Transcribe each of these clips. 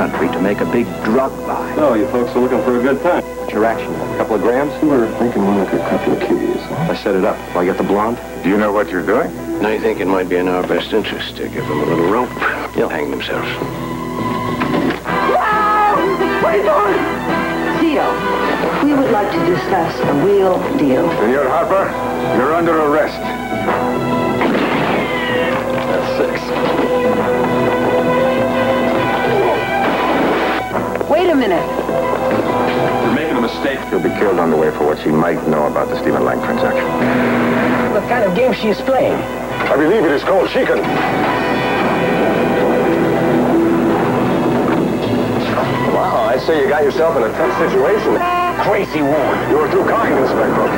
country to make a big drug buy. Oh, you folks are looking for a good time. What's your action? A couple of grams? We're thinking we'll look a couple of keys. I set it up. Will I get the blonde? Do you know what you're doing? I think it might be in our best interest to give them a little rope. They'll hang themselves. What are you doing? Theo, we would like to discuss a real deal. Senor Harper, you're under arrest. That's 6. Wait a minute. You're making a mistake. She'll be killed on the way for what she might know about the Stephen Lang transaction. What kind of game she is playing? I believe it is called chicken. Wow, I say you got yourself in a tough situation. Crazy woman. You were too kind, Inspector.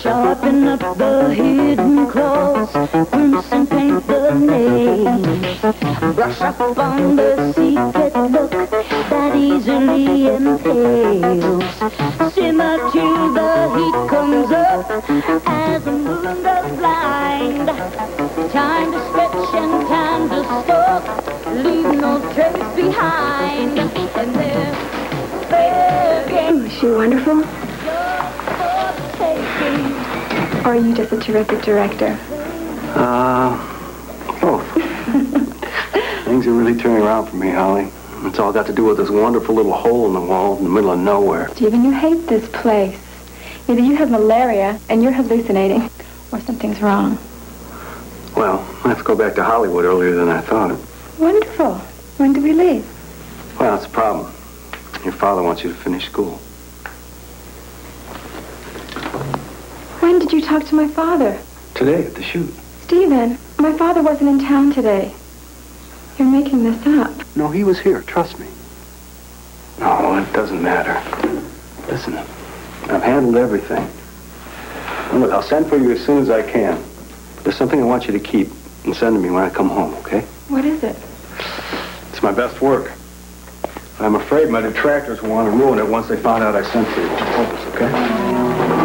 Sharpen up the hidden claws, rinse and paint the nails. Brush up on the secret look that easily impales. Simmer till the heat comes up as the moon goes blind. Time to stretch and time to stop, leave no trace behind. And they're begging. Is she wonderful? Or are you just a terrific director? Both. Things are really turning around for me, Holly. It's all got to do with this wonderful little hole in the wall in the middle of nowhere. Stephen, you hate this place. Either you have malaria and you're hallucinating, or something's wrong. Well, I have to go back to Hollywood earlier than I thought. Wonderful. When do we leave? Well, that's the problem. Your father wants you to finish school. When did you talk to my father? Today at the shoot. Stephen, my father wasn't in town today. You're making this up. No, he was here. Trust me. No, it doesn't matter. Listen, I've handled everything. And look, I'll send for you as soon as I can. There's something I want you to keep and send to me when I come home, okay? What is it? It's my best work. I'm afraid my detractors will want to ruin it once they find out I sent for you. Focus, okay?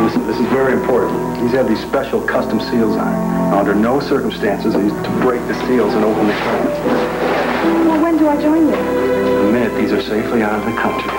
Listen, this is very important. These have these special custom seals on it. Now, under no circumstances are you to break the seals and open the cans. Well, when do I join you? The minute these are safely out of the country.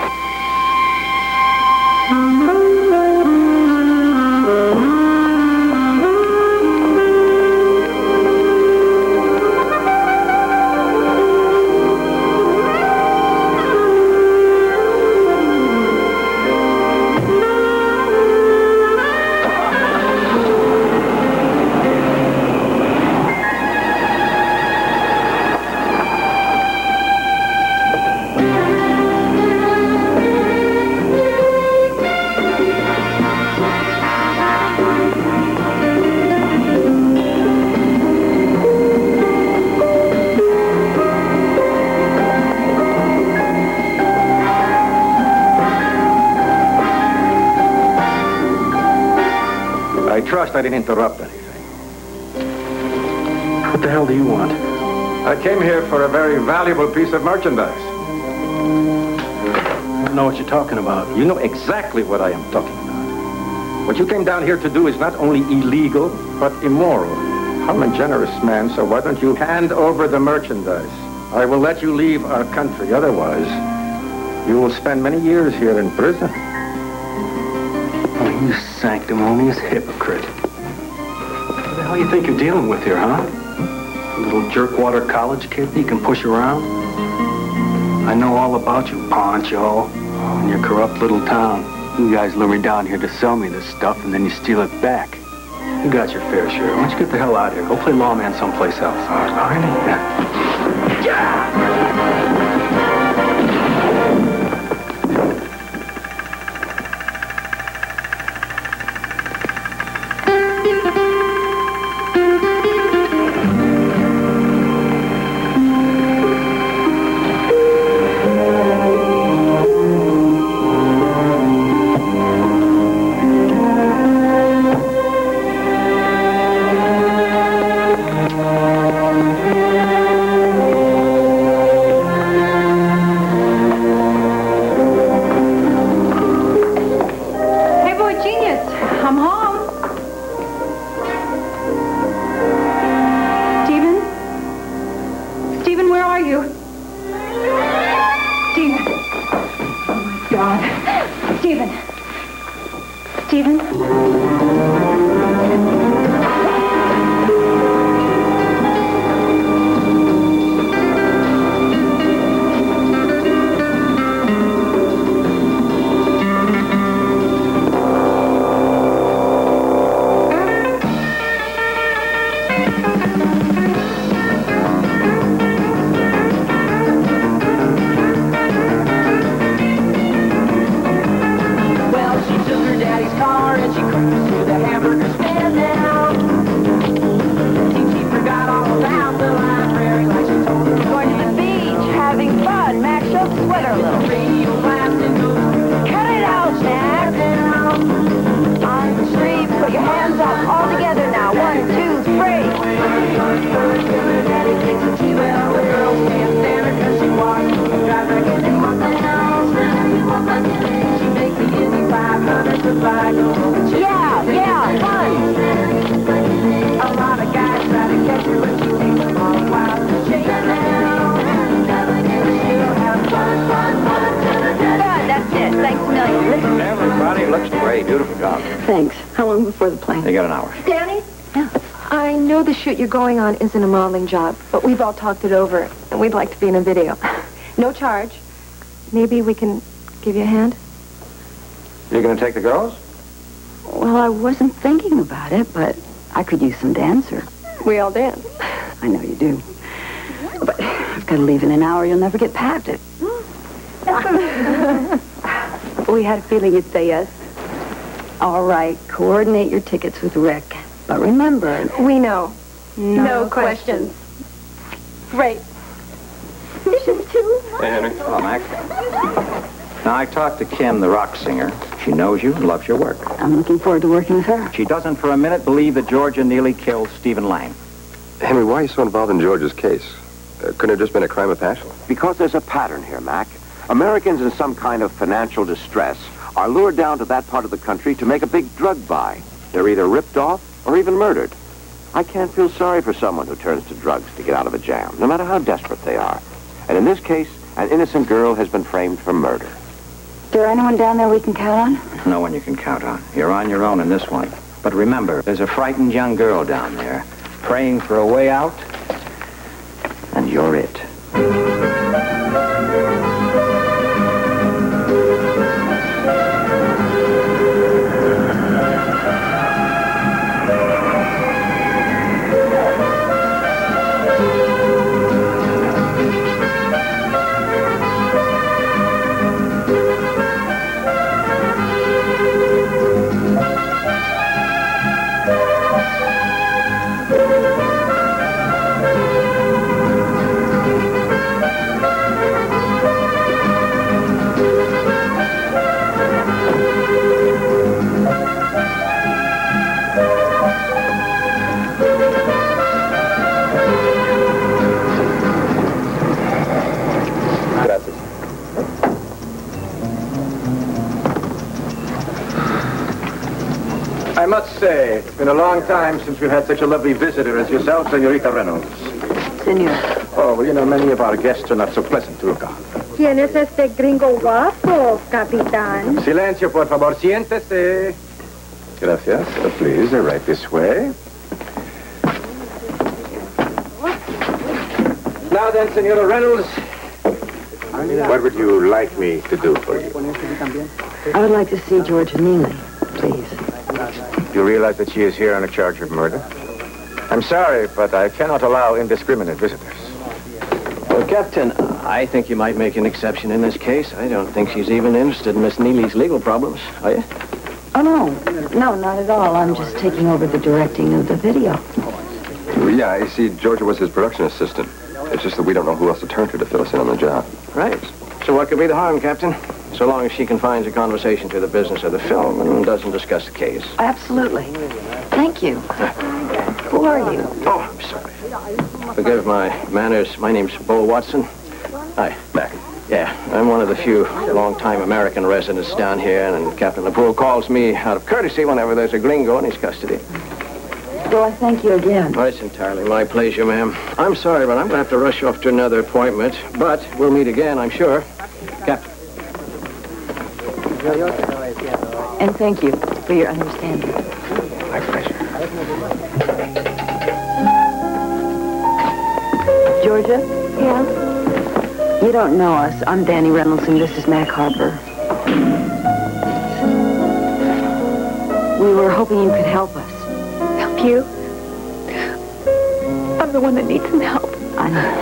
I didn't interrupt anything. What the hell do you want? I came here for a very valuable piece of merchandise. know what you're talking about. You know exactly what I am talking about. What you came down here to do is not only illegal, but immoral. I'm a generous man, so why don't you hand over the merchandise? I will let you leave our country. Otherwise, you will spend many years here in prison. Oh, you sanctimonious hypocrite. What the hell you think you're dealing with here, huh? A little jerkwater college kid that you can push around? I know all about you, Poncho, and your corrupt little town. You guys lure me down here to sell me this stuff, and then you steal it back. You got your fair share. Why don't you get the hell out of here? Go play lawman someplace else. All right? Yeah. You're going on isn't a modeling job, but we've all talked it over, and we'd like to be in a video. No charge. Maybe we can give you a hand? You're going to take the girls? Well, I wasn't thinking about it, but I could use some dancer. We all dance. I know you do. But I've got to leave in an hour. You'll never get past it. We had a feeling you'd say yes. All right, coordinate your tickets with Rick. But remember... We know. No questions. Great. Dishes too. Hey, Henry. Hello, Mac. Now, I talked to Kim, the rock singer. She knows you and loves your work. I'm looking forward to working with her. She doesn't for a minute believe that Georgia Neely killed Stephen Lang. Henry, why are you so involved in George's case? Couldn't it have just been a crime of passion? Because there's a pattern here, Mac. Americans in some kind of financial distress are lured down to that part of the country to make a big drug buy. They're either ripped off or even murdered. I can't feel sorry for someone who turns to drugs to get out of a jam, no matter how desperate they are. And in this case, an innocent girl has been framed for murder. Is there anyone down there we can count on? No one you can count on. You're on your own in this one. But remember, there's a frightened young girl down there praying for a way out, and you're it. I must say, it's been a long time since we've had such a lovely visitor as yourself, Senorita Reynolds. Senor. Oh, well, you know, many of our guests are not so pleasant to look on. ¿Quién es este gringo guapo, capitán? Silencio, por favor. Siéntese. Gracias. Please, right this way. Now then, Senora Reynolds, what would you like me to do for you? I would like to see Georgia Neely, please. You realize that she is here on a charge of murder? I'm sorry, but I cannot allow indiscriminate visitors. Well, Captain, I think you might make an exception in this case. I don't think she's even interested in Miss Neely's legal problems, are you? Oh, no. No, not at all. I'm just taking over the directing of the video. Well, yeah, I see Georgia was his production assistant. It's just that we don't know who else to turn to fill us in on the job. Right. So what could be the harm, Captain? So long as she confines the conversation to the business of the film and doesn't discuss the case. Absolutely. Thank you. Who are you? Oh, I'm sorry. Forgive my manners. My name's Bo Watson. Hi. Mac. Yeah, I'm one of the few long-time American residents down here, and Captain LaPoule calls me out of courtesy whenever there's a gringo in his custody. Well, I thank you again. Oh, it's entirely my pleasure, ma'am. I'm sorry, but I'm going to have to rush off to another appointment. But we'll meet again, I'm sure. Captain. And thank you for your understanding. My pleasure. Georgia? Yeah? You don't know us. I'm Dani Reynolds, and this is Mac Harper. We were hoping you could help us. Help you? I'm the one that needs some help. I know.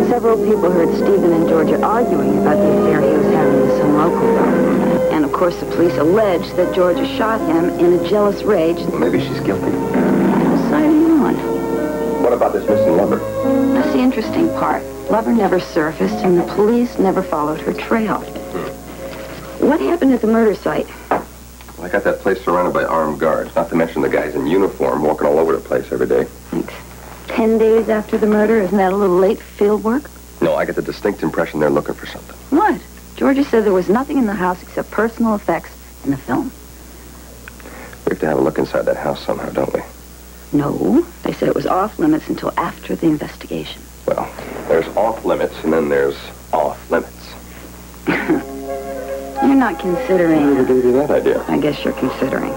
Several people heard Stephen and Georgia arguing about the affair he was having with some local girl. And of course the police allege that Georgia shot him in a jealous rage. Well, maybe she's guilty. Signing on. What about this missing lover? That's the interesting part. Lover never surfaced and the police never followed her trail. What happened at the murder site? Well, I got that place surrounded by armed guards, not to mention the guys in uniform walking all over the place every day. Thanks. 10 days after the murder, isn't that a little late for field work? No, I get the distinct impression they're looking for something. What? Georgia said there was nothing in the house except personal effects in the film. We have to have a look inside that house somehow, don't we? No, they said it was off limits until after the investigation. Well, there's off limits, and then there's off limits. You're not considering... Who gave you that idea? I guess you're considering.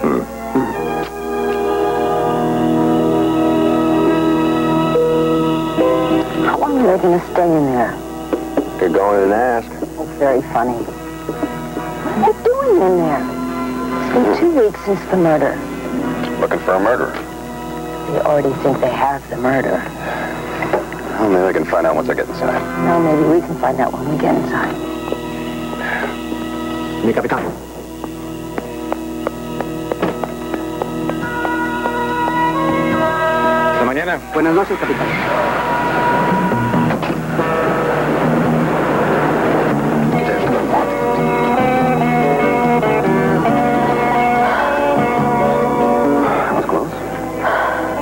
How long are they going to stay in there? Could go in and ask. That's very funny. What are they doing in there? It's been 2 weeks since the murder. Looking for a murderer. They already think they have the murder. Well, maybe I can find out once I get inside. No, maybe we can find out when we get inside. Mi capitán. Hasta mañana. Buenas noches, capitán.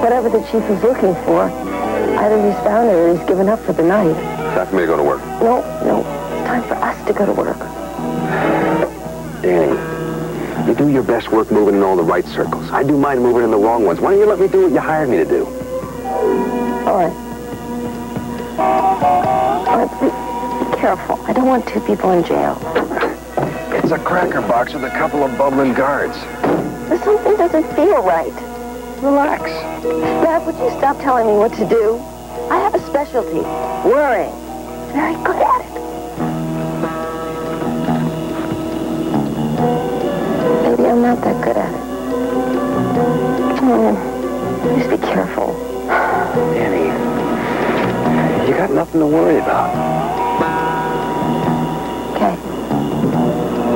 Whatever the chief is looking for, either he's found it or he's given up for the night. Time for me to go to work. No. It's time for us to go to work. Danny, you do your best work moving in all the right circles. I do mine moving in the wrong ones. Why don't you let me do what you hired me to do? All right. Be careful. I don't want 2 people in jail. It's a cracker box with a couple of bubbling guards. But something doesn't feel right. Relax. Dad, would you stop telling me what to do? I have a specialty. Worrying. Very good at it. Maybe I'm not that good at it. Oh, just be careful. Danny, you got nothing to worry about. Okay.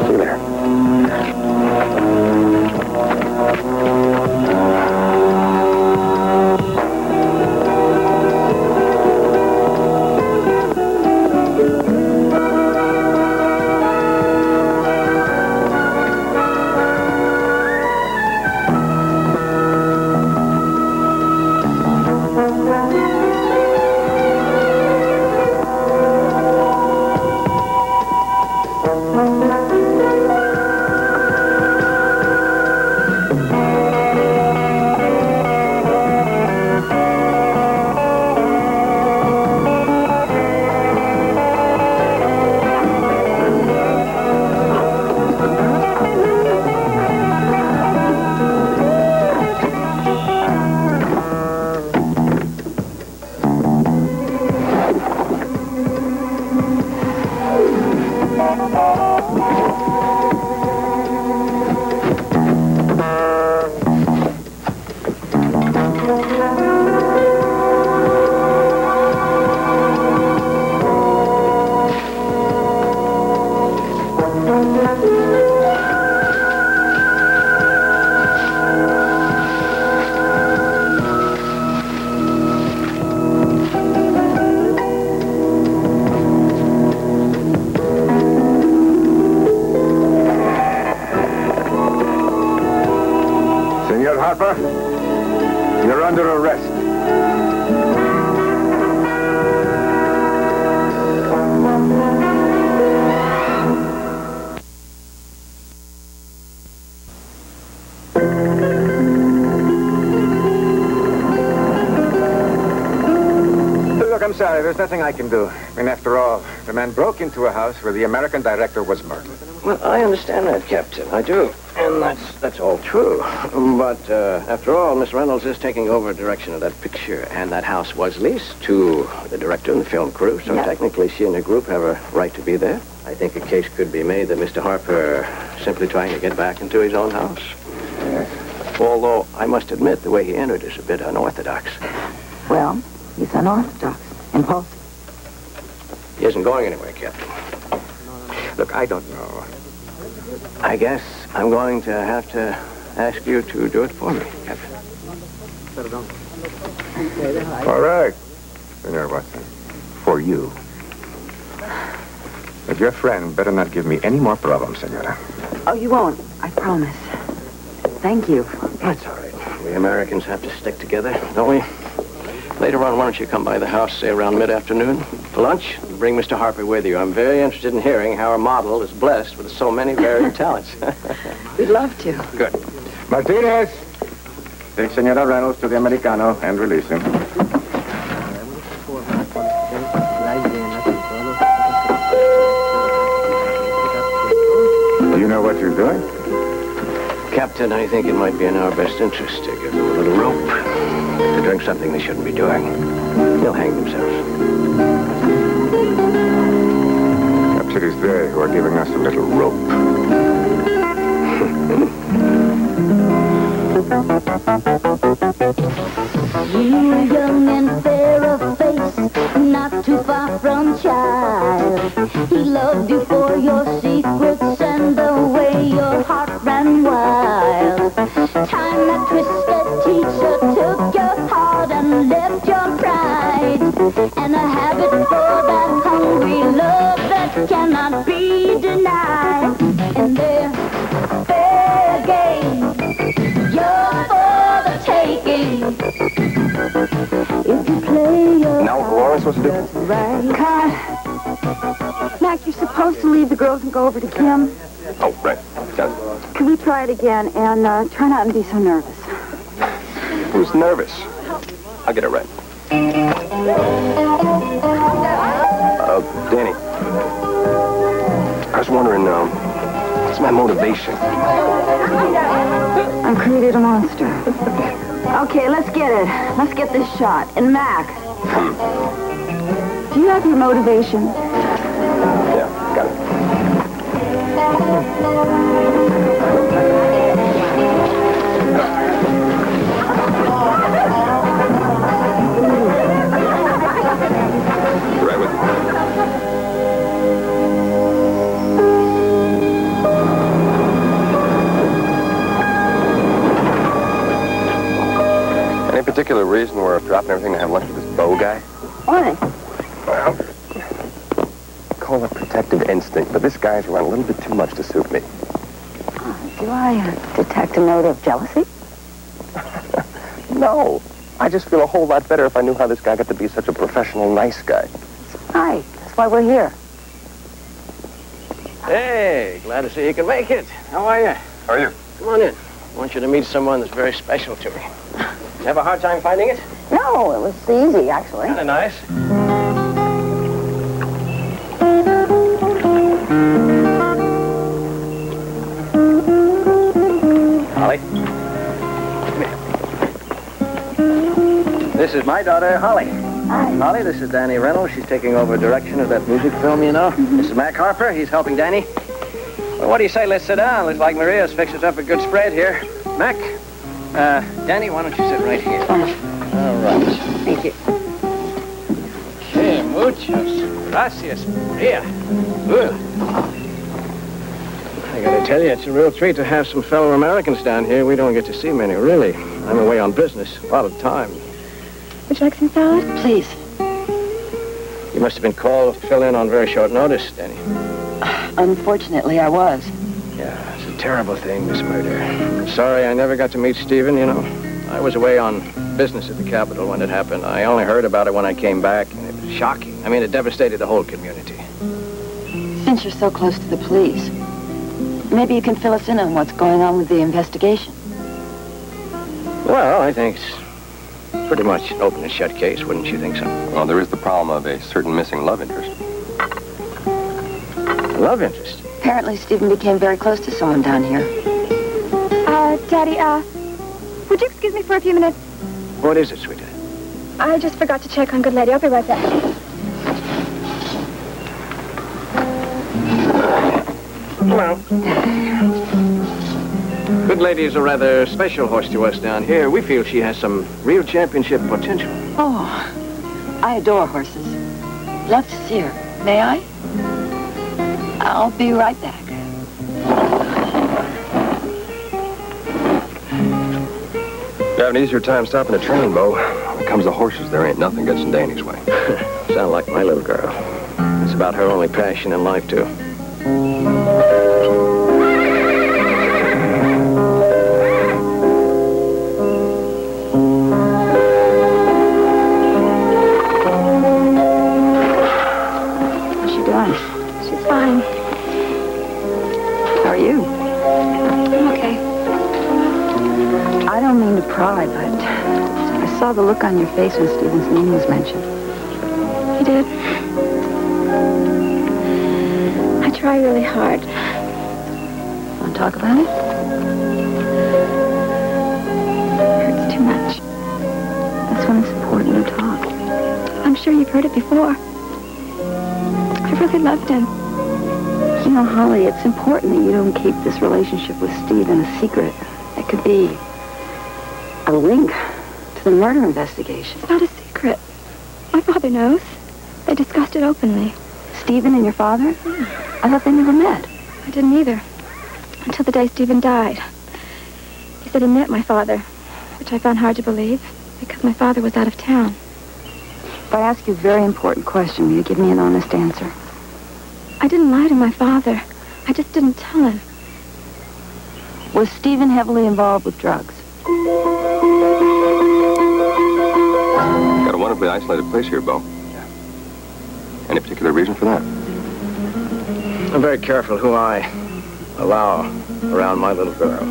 See you there. I'm sorry. There's nothing I can do. I mean, after all, the man broke into a house where the American director was murdered. Well, I understand that, Captain. I do. And that's all true. But after all, Miss Reynolds is taking over direction of that picture, and that house was leased to the director and the film crew, so technically she and the group have a right to be there. I think a case could be made that Mr. Harper simply trying to get back into his own house. Yes. Although, I must admit, the way he entered is a bit unorthodox. Well, he's unorthodox. Impulsive. He isn't going anywhere, Captain. Look, I don't know. I guess I'm going to have to ask you to do it for me, Captain. All right, Senor Watson. For you. But your friend better not give me any more problems, Senora. Oh, you won't. I promise. Thank you. That's all right. We Americans have to stick together, don't we? Later on, why don't you come by the house, say around mid-afternoon, for lunch, and bring Mr. Harper with you. I'm very interested in hearing how our model is blessed with so many varied talents. We'd love to. Good. Martinez! Take Senora Reynolds to the Americano and release him. Do you know what you're doing? Captain, I think it might be in our best interest to give them a little rope. They're doing something they shouldn't be doing. They'll hang themselves. Perhaps it is they who are giving us a little rope. You young and fair of face, not too far from child. He loved you for your secrets and the way your heart ran wild. Time that twisted teacher took your heart and left your pride. And a habit for that hungry love that cannot be denied. And they're fair game. You're for the taking. If you play your Now, what am I supposed to do? right. God. Mac, you're supposed to leave the girls and go over to Kim. Oh, right. Got it. Could we try it again and try not to be so nervous? Who's nervous? I'll get it right. Danny. I was wondering, what's my motivation? I created a monster. Okay, let's get it. Let's get this shot. And Mac, do you have your motivation? Yeah, got it. Right with you. Any particular reason we're dropping everything to have lunch with this Bo guy? Why? Well, call it protective instinct, but this guy's run a little bit too much to suit me. Do I detect a note of jealousy? No. I just feel a whole lot better if I knew how this guy got to be such a professional, nice guy. Hi, that's why we're here. Hey, glad to see you can make it. How are you? How are you? Come on in. I want you to meet someone that's very special to me. You have a hard time finding it? No, it was easy, actually. Kind of nice. Holly. Come here. This is my daughter, Holly. Hi. Holly, this is Dani Reynolds. She's taking over direction of that music film, you know. This is Mac Harper. He's helping Dani. Well, what do you say? Let's sit down. Looks like Maria's fixed us up a good spread here. Mac, Dani, why don't you sit right here? All right. Thank you. Okay, muchas gracias, Maria. Good. I gotta tell you, it's a real treat to have some fellow Americans down here. We don't get to see many, really. I'm away on business a lot of the time. Would you like some salad? Please. You must have been called to fill in on very short notice, Dani. Unfortunately, I was. Yeah, it's a terrible thing, this murder. Sorry I never got to meet Stephen, you know. I was away on business at the Capitol when it happened. I only heard about it when I came back, and it was shocking. I mean, it devastated the whole community. Since you're so close to the police, maybe you can fill us in on what's going on with the investigation. Well, I think it's Pretty much an open and shut case, wouldn't you think so? Well, there is the problem of a certain missing love interest. Love interest? Apparently, Stephen became very close to someone down here. Daddy, would you excuse me for a few minutes? What is it, sweetheart? I just forgot to check on Good Lady. I'll be right back. Well, Good Lady is a rather special horse to us down here. We feel she has some real championship potential. Oh, I adore horses. Love to see her. May I? I'll be right back. You have an easier time stopping a train, Bo. When it comes to horses, there ain't nothing gets in Danny's way. Sound like my little girl. It's about her only passion in life, too. How's she doing? She's fine. How are you? I'm okay. I don't mean to pry, but I saw the look on your face when Stephen's name was mentioned. You did? I try really hard. Want to talk about it? Hurts too much. That's when it's important to talk. I'm sure you've heard it before. I really loved him. You know, Holly, it's important that you don't keep this relationship with Stephen a secret. It could be a link to the murder investigation. It's not a secret. My father knows. They discussed it openly. Stephen and your father? Yeah. I thought they never met. I didn't either. Until the day Stephen died. He said he met my father, which I found hard to believe, because my father was out of town. If I ask you a very important question, will you give me an honest answer? I didn't lie to my father. I just didn't tell him. Was Stephen heavily involved with drugs? Got a wonderfully isolated place here, Bo. Any particular reason for that? I'm very careful who I allow around my little girl.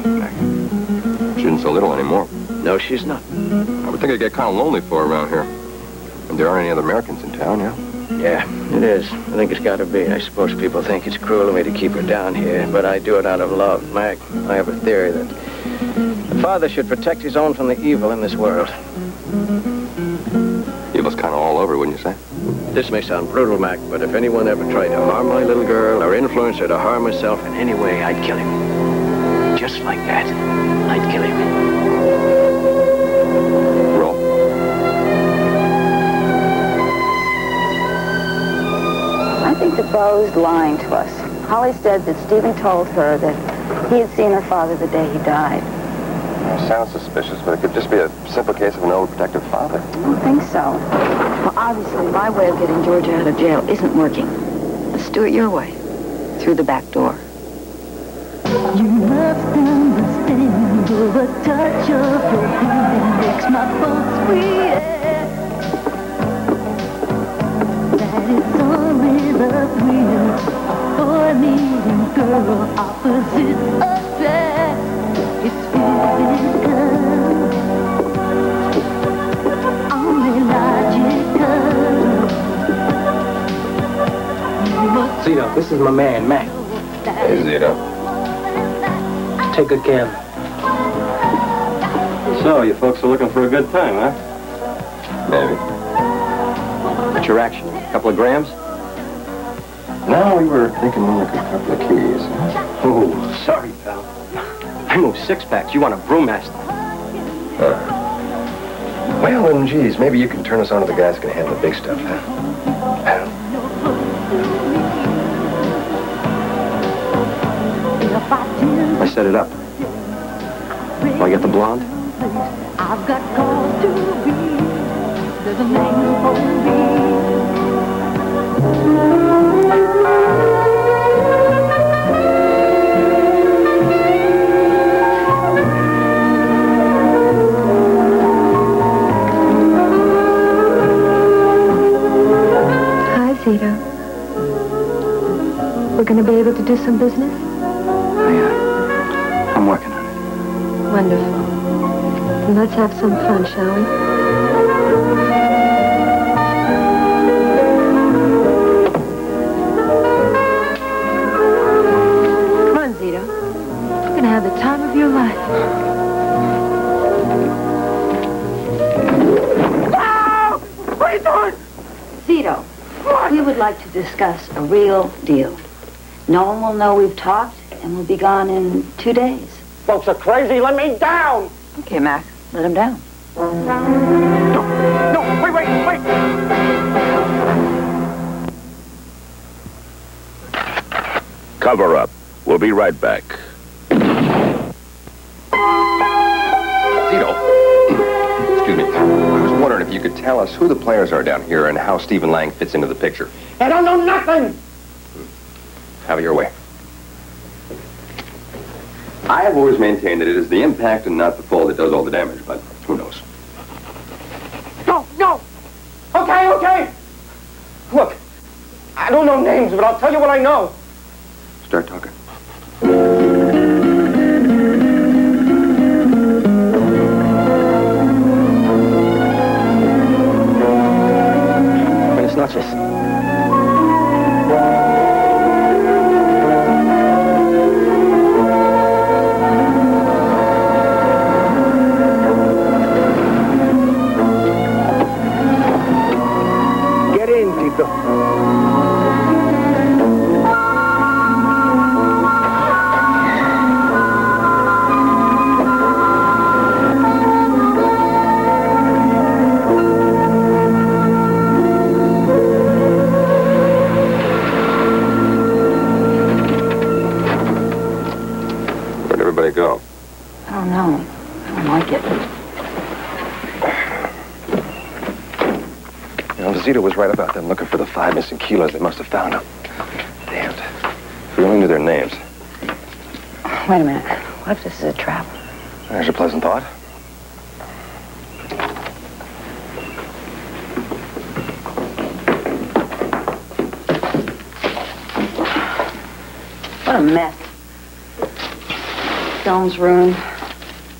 She isn't so little anymore. No, she's not. I would think it'd get kind of lonely for her around here. And there aren't any other Americans in town, yeah? Yeah, it is. I think it's got to be. I suppose people think it's cruel of me to keep her down here, but I do it out of love. Mac, I have a theory that the father should protect his own from the evil in this world. Evil's kind of all over, wouldn't you say? This may sound brutal, Mac, but if anyone ever tried to harm my little girl or influence her to harm herself in any way, I'd kill him. Just like that. I'd kill him. Roll. I think that Bo's lying to us. Holly said that Stephen told her that he had seen her father the day he died. Well, sounds suspicious, but it could just be a simple case of an overprotective father. I don't think so. Well, obviously, my way of getting Georgia out of jail isn't working. Let's do it your way. Through the back door. You must understand the touch of your hand makes my pulse react. That it's only the thrill of boy meeting girl, opposites attract. It's physical, only logical. Zito, this is my man, Mac. Hey, Zito. Take good care of him. So, you folks are looking for a good time, huh? Maybe. What's your action? A couple of grams? No, we were thinking more like a couple of keys. Oh, sorry, pal. I move six-packs. You want a brewmaster? Well, then, geez, maybe you can turn us on to the guys who can handle the big stuff, huh? I set it up. Will I get the blonde? I've got cause to be. There's a name for Hi, Zito. We're going to be able to do some business? I'm working on it. Wonderful. Let's have some fun, shall we? Come on, Zito. You're going to have the time of your life. No! What are you doing? Zito, we would like to discuss a real deal. No one will know we've talked, and we'll be gone in 2 days. Folks are crazy. Let me down. Okay, Mac, let him down. No, wait. Cover up. We'll be right back. Zito. Excuse me. I was wondering if you could tell us who the players are down here and how Stephen Lang fits into the picture. I don't know nothing. Have it your way. I have always maintained that it is the impact and not the fall that does all the damage, but who knows? No. Okay. Look, I don't know names, but I'll tell you what I know. Start talking. Buenas noches. Get in, Tito. Where'd everybody go? I don't know. I don't like it. You know, Zito was right about them looking for the 5 missing kilos. They must have found them. Damned. If we only knew their names. Wait a minute. What if this is a trap? There's a pleasant thought. What a mess. Film's ruined.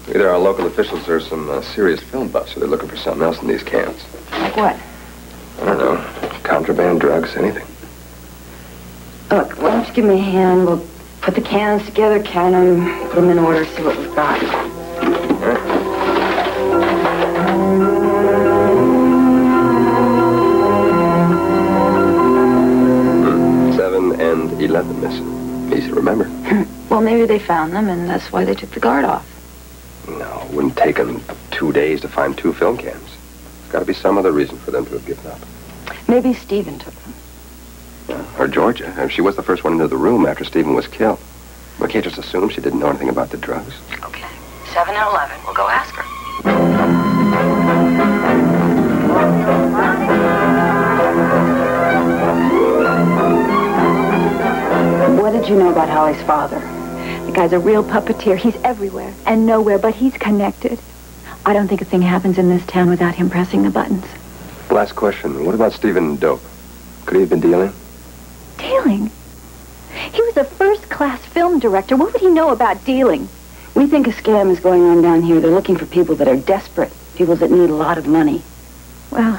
Either our local officials or some serious film buffs, so they're looking for something else in these cans. Like what? I don't know. Contraband, drugs, anything. Look, why don't you give me a hand? We'll put the cans together, count them, put them in order, see what we've got. 7 and 11 missing. Easy to remember. Well, maybe they found them, and that's why they took the guard off. No, it wouldn't take them 2 days to find 2 film cans. There's got to be some other reason for them to have given up. Maybe Stephen took them. Yeah, or Georgia. She was the first one into the room after Stephen was killed. We can't just assume she didn't know anything about the drugs. Okay. 7 and 11. We'll go ask her. What did you know about Holly's father? The guy's a real puppeteer. He's everywhere and nowhere, but he's connected. I don't think a thing happens in this town without him pressing the buttons. Last question. What about Stephen Dope? Could he have been dealing? Dealing? He was a first-class film director. What would he know about dealing? We think a scam is going on down here. They're looking for people that are desperate, people that need a lot of money. Well,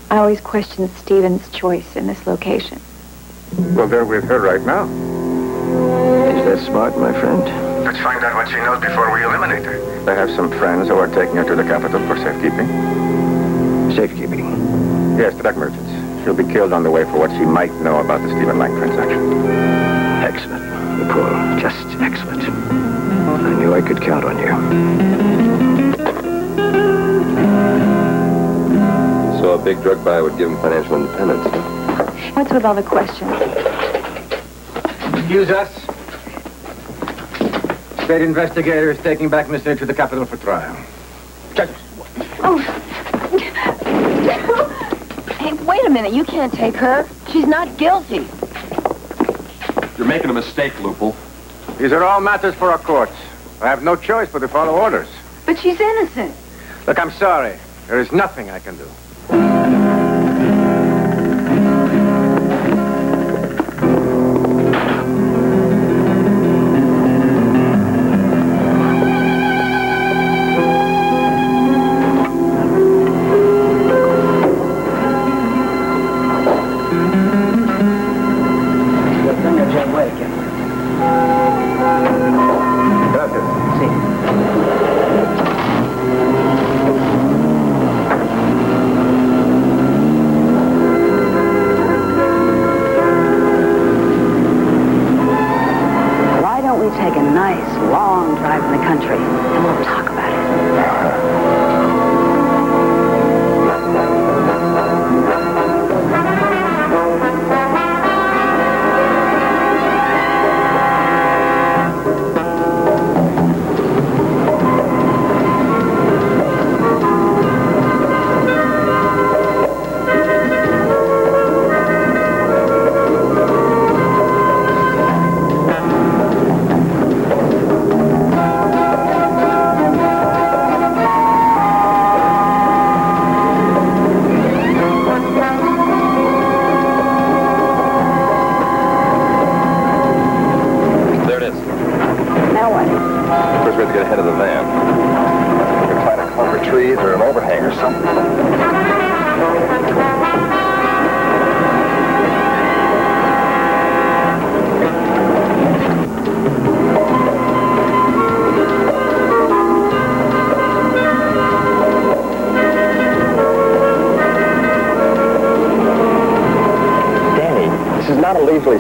I always question Stephen's choice in this location. Well, they're with her right now. Is that smart, my friend? Let's find out what she knows before we eliminate her. I have some friends who are taking her to the capital for safekeeping. Safekeeping? Yes, drug merchants. She'll be killed on the way for what she might know about the Stephen Lang transaction. Excellent, Nicole. Just excellent. I knew I could count on you. So a big drug buy would give him financial independence, huh? What's with all the questions? Excuse us. State investigator is taking back Miss to the capital for trial. Judges. Oh. Hey, wait a minute. You can't take her. She's not guilty. You're making a mistake, Lupul. These are all matters for our courts. I have no choice but to follow orders. But she's innocent. Look, I'm sorry. There is nothing I can do. long drive in the country, and we'll talk about it.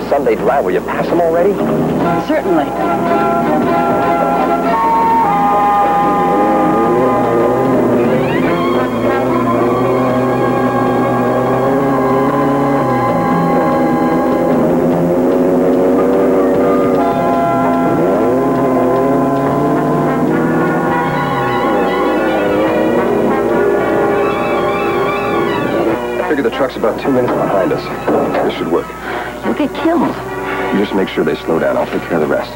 Sunday drive. Will you pass them already? Certainly. I figure the truck's about 2 minutes behind us. This should work. You'll get killed. You just make sure they slow down. I'll take care of the rest.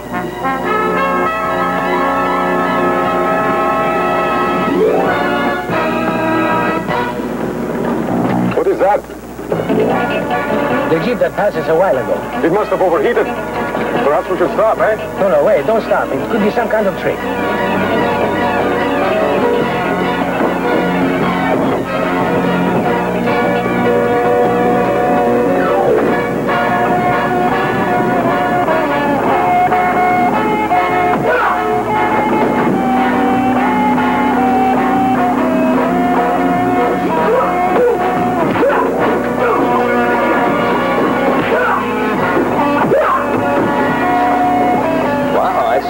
What is that? The jeep that passed us a while ago. It must have overheated. Perhaps we should stop, eh? No, wait, don't stop. It could be some kind of trick.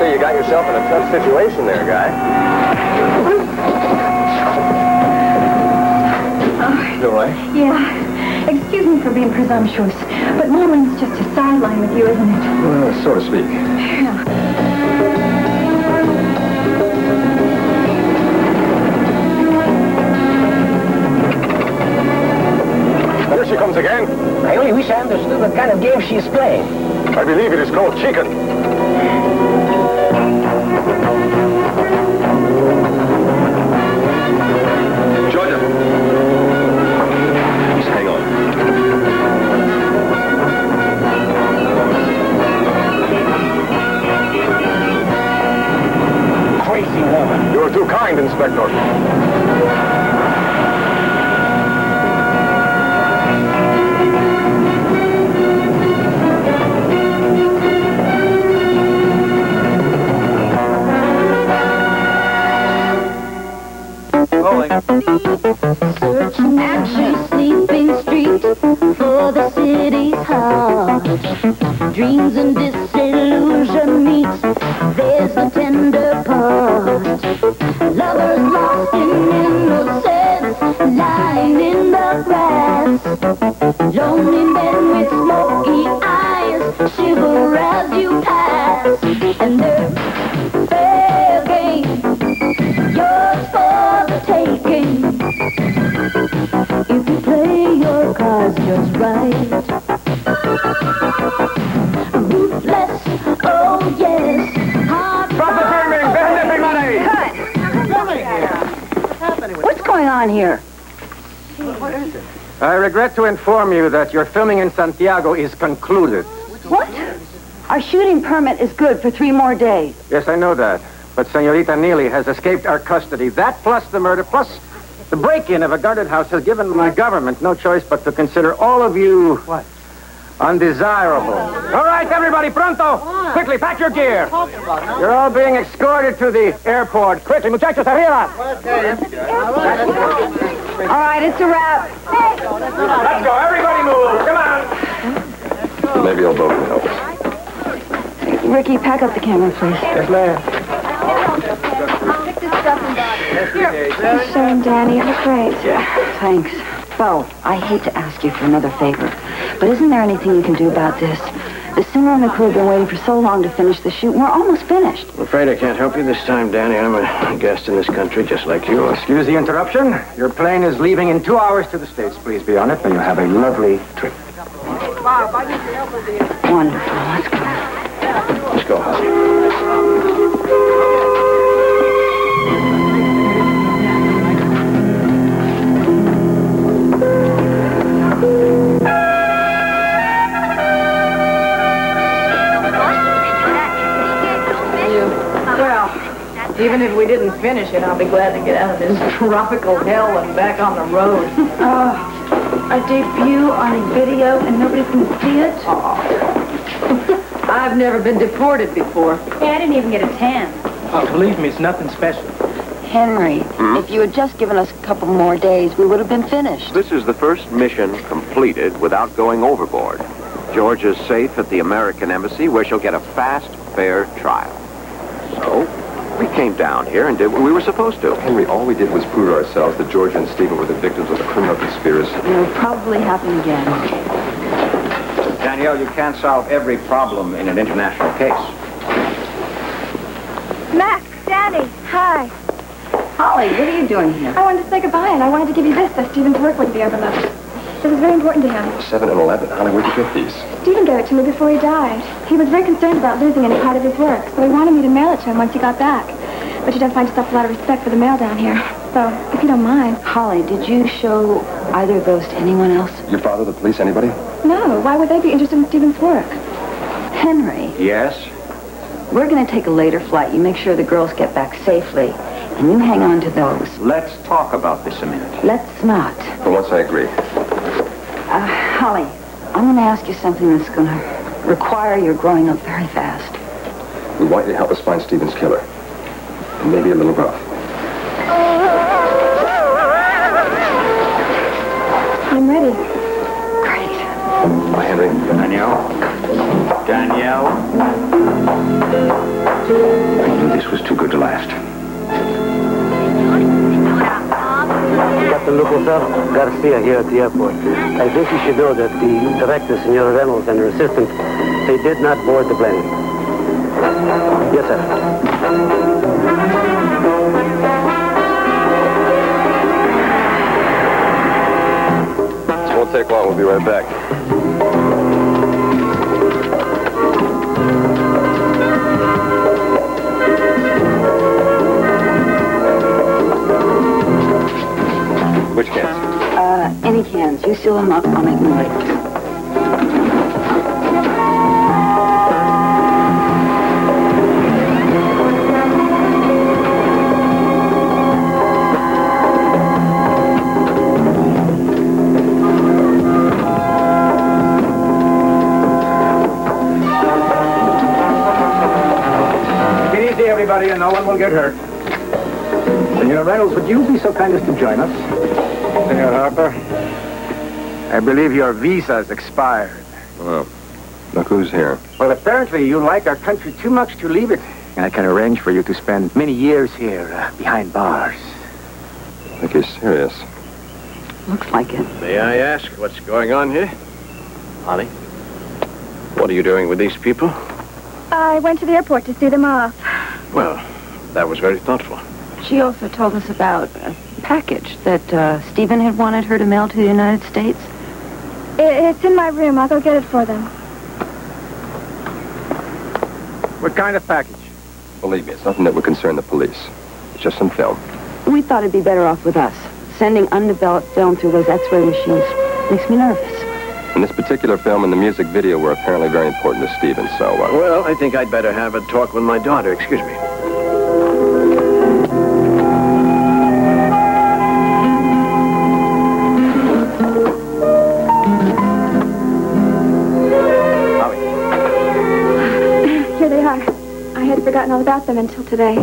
You got yourself in a tough situation there, guy. You all right? Yeah. Excuse me for being presumptuous, but Marlin's just a sideline with you, isn't it? Well, so to speak. Yeah. Here she comes again. I only wish I understood what kind of game she's playing. I believe it is called chicken. Georgia. Just hang on. Crazy woman. You're too kind, Inspector. Searching every sleeping street for the city's heart. Dreams and disillusion meet. There's the tender part. Lovers lost in innocence, lying in the grass. Lonely men with smoky eyes shiver as you pass. And they're fair game, yours for the taking. If you play your cards just right. Ruthless, oh yes. Hard. Stop the filming! Bend everybody! What's going on here? What is it? I regret to inform you that your filming in Santiago is concluded. What? Our shooting permit is good for 3 more days. Yes, I know that. But Senorita Neely has escaped our custody. That plus the murder, plus the break-in of a guarded house has given my government no choice but to consider all of you... What? Undesirable. All right, everybody, pronto! Quickly, pack your gear. You're all being escorted to the airport. Quickly, muchachos, arriba! All right, it's a wrap. Let's go, everybody move! Come on! Maybe you'll both help us. Ricky, pack up the camera, please. Yes, ma'am. Pick this stuff and Here. Shame, Danny. It looked great. Yeah, thanks. Bo, I hate to ask you for another favor, but isn't there anything you can do about this? The singer and the crew have been waiting for so long to finish the shoot, and we're almost finished. I'm afraid I can't help you this time, Danny. I'm a guest in this country, just like you. Excuse the interruption. Your plane is leaving in 2 hours to the States. Please be on it, and you have a lovely trip. Wonderful. Let's go. Let's go, Holly. Even if we didn't finish it, I'll be glad to get out of this tropical hell and back on the road. Oh, a debut on a video and nobody's going to see it? I've never been deported before. Hey, I didn't even get a tan. Oh, believe me, it's nothing special. Henry, if you had just given us a couple more days, we would have been finished. This is the first mission completed without going overboard. George is safe at the American Embassy, where she'll get a fast, fair trial. So, we came down here and did what we were supposed to. Henry, all we did was prove to ourselves that George and Stephen were the victims of a criminal conspiracy. It'll probably happen again. Danielle, you can't solve every problem in an international case. Mac, Danny, hi. Holly, what are you doing here? I wanted to say goodbye, and I wanted to give you this so Stephen's work wouldn't be overlooked. This is very important to him. 7 and 11. Holly, where'd you get these? Stephen gave it to me before he died. He was very concerned about losing any part of his work, so he wanted me to mail it to him once he got back. But you don't find yourself a lot of respect for the mail down here. So, if you don't mind. Holly, did you show either of those to anyone else? Your father, the police, anybody? No, why would they be interested in Stephen's work? Henry. Yes? We're going to take a later flight. You make sure the girls get back safely. And you hang on to those. Let's talk about this a minute. Let's not. For once, I agree. Holly, I'm going to ask you something that's going to require your growing up very fast. We want you to help us find Stephen's killer. And maybe a little rough. I'm ready. Great. Bye, Henry. Danielle? Danielle? I knew this was too good to last. Captain Lucas Garcia here at the airport. I think you should know that the director, Senora Reynolds, and her assistant, they did not board the plane. Yes, sir. This won't take long. We'll be right back. Which cans? Any cans. You seal them up. I'll make them right. Take it easy, everybody, and no one will get hurt. Senor Reynolds, would you be so kind as to join us? Senor Harper, I believe your visa's expired. Well, look who's here. Well, apparently you like our country too much to leave it. And I can arrange for you to spend many years here, behind bars. I think he's serious. Looks like it. May I ask what's going on here? Holly? What are you doing with these people? I went to the airport to see them off. Well, that was very thoughtful. She also told us about a package that Stephen had wanted her to mail to the United States. It's in my room. I'll go get it for them. What kind of package? Believe me, it's nothing that would concern the police. It's just some film. We thought it'd be better off with us. Sending undeveloped film through those X-ray machines makes me nervous. And this particular film and the music video were apparently very important to Stephen, so... Well, I think I'd better have a talk with my daughter. Excuse me. Here they are. I had forgotten all about them until today.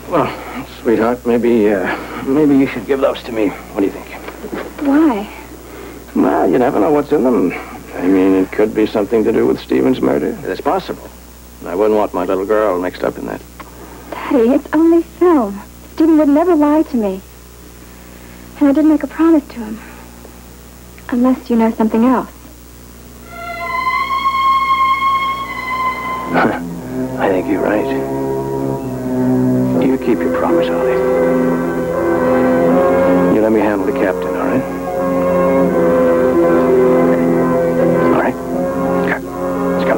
Well, sweetheart, maybe you should give those to me. What do you think? Why? Well, you never know what's in them. You mean it could be something to do with Stephen's murder? It's possible. I wouldn't want my little girl mixed up in that. Daddy, it's only film. Stephen would never lie to me. And I didn't make a promise to him. Unless you know something else. I think you're right. You keep your promise, Holly. You let me handle the captain, all right? All right? Okay. Let's go.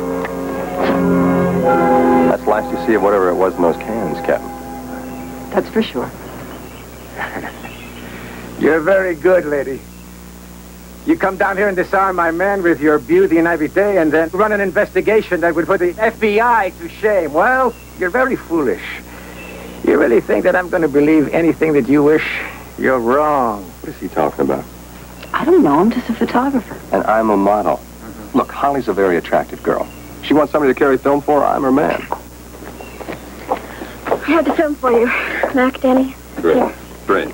That's the last you see of whatever it was in those cans, Captain. That's for sure. You're very good, lady. You come down here and disarm my man with your beauty and naivete and then run an investigation that would put the FBI to shame. Well, you're very foolish. You really think that I'm going to believe anything that you wish? You're wrong. What is he talking about? I don't know. I'm just a photographer. And I'm a model. Look, Holly's a very attractive girl. She wants somebody to carry film for her. I'm her man. I have the film for you. Mac, Dani. Great. Great.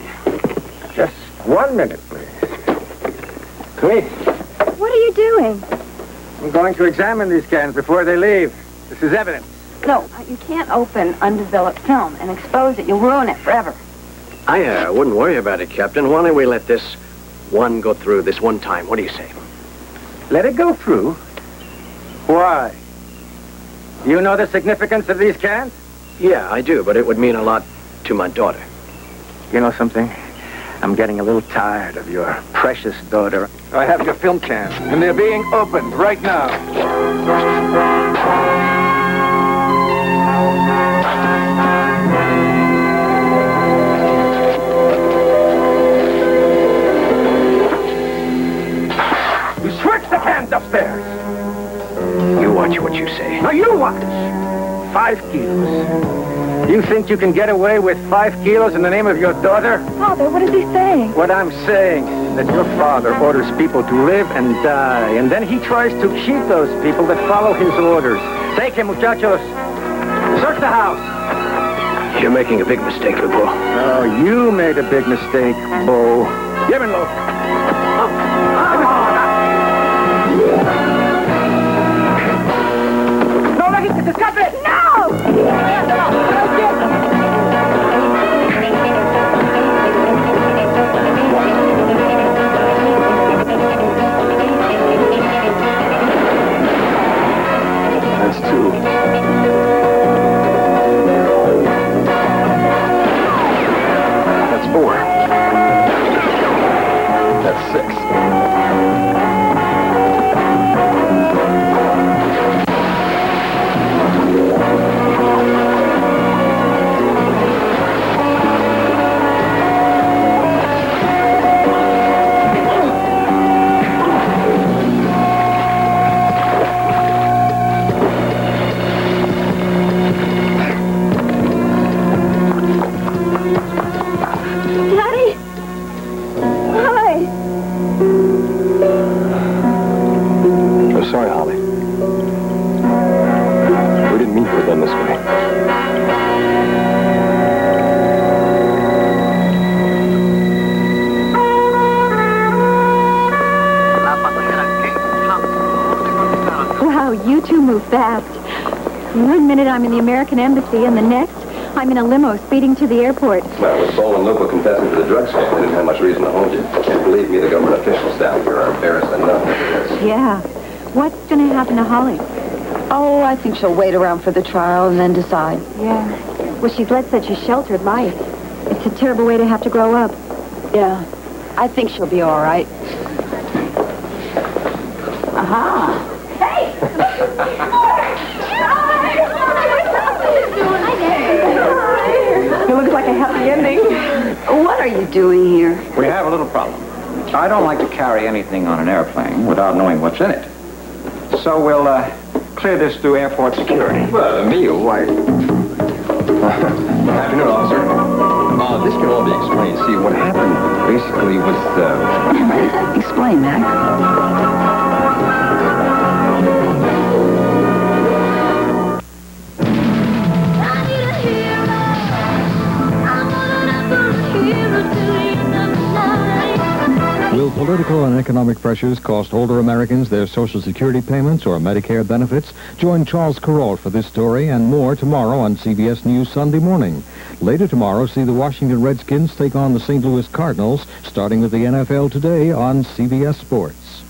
Just 1 minute, please. Please. What are you doing? I'm going to examine these cans before they leave. This is evidence. No, you can't open undeveloped film and expose it. You'll ruin it forever. I wouldn't worry about it, Captain. Why don't we let this one go through this one time? What do you say? Let it go through? Why? You know the significance of these cans? Yeah, I do, but it would mean a lot to my daughter. You know something? I'm getting a little tired of your precious daughter. I have your film cans, and they're being opened right now. You switch the cans upstairs. You watch what you say. Now you watch. 5 kilos. You think you can get away with 5 kilos in the name of your daughter? Father, what is he saying? What I'm saying is that your father orders people to live and die, and then he tries to cheat those people that follow his orders. Take him, muchachos. Search the house. You're making a big mistake, Lupo. Oh, you made a big mistake, Bo. Llévenlo. ¡No dejes que se escape! ¡No! That's 2. That's 4. That's 6. Sorry, Holly. We didn't mean for it done this way. Wow, you two move fast. 1 minute I'm in the American Embassy, and the next I'm in a limo speeding to the airport. Well, with Paul and Lupo confessing to the drug scam, they didn't have much reason to hold you. And believe me, the government officials down here are embarrassed enough as it is. Yeah. What's going to happen to Holly? Oh, I think she'll wait around for the trial and then decide. Yeah. Well, she's led such a sheltered life. It's a terrible way to have to grow up. Yeah. I think she'll be all right. Aha. Hey! It looks like a happy ending. What are you doing here? We have a little problem. I don't like to carry anything on an airplane without knowing what's in it. So we'll clear this through airport security. Well, Emil, why... Afternoon, officer. This can all be explained. See, what happened basically was... Explain, Mac. We'll political and economic pressures cost older Americans their Social Security payments or Medicare benefits? Join Charles Carroll for this story and more tomorrow on CBS News Sunday morning. Later tomorrow, see the Washington Redskins take on the St. Louis Cardinals, starting with the NFL today on CBS Sports.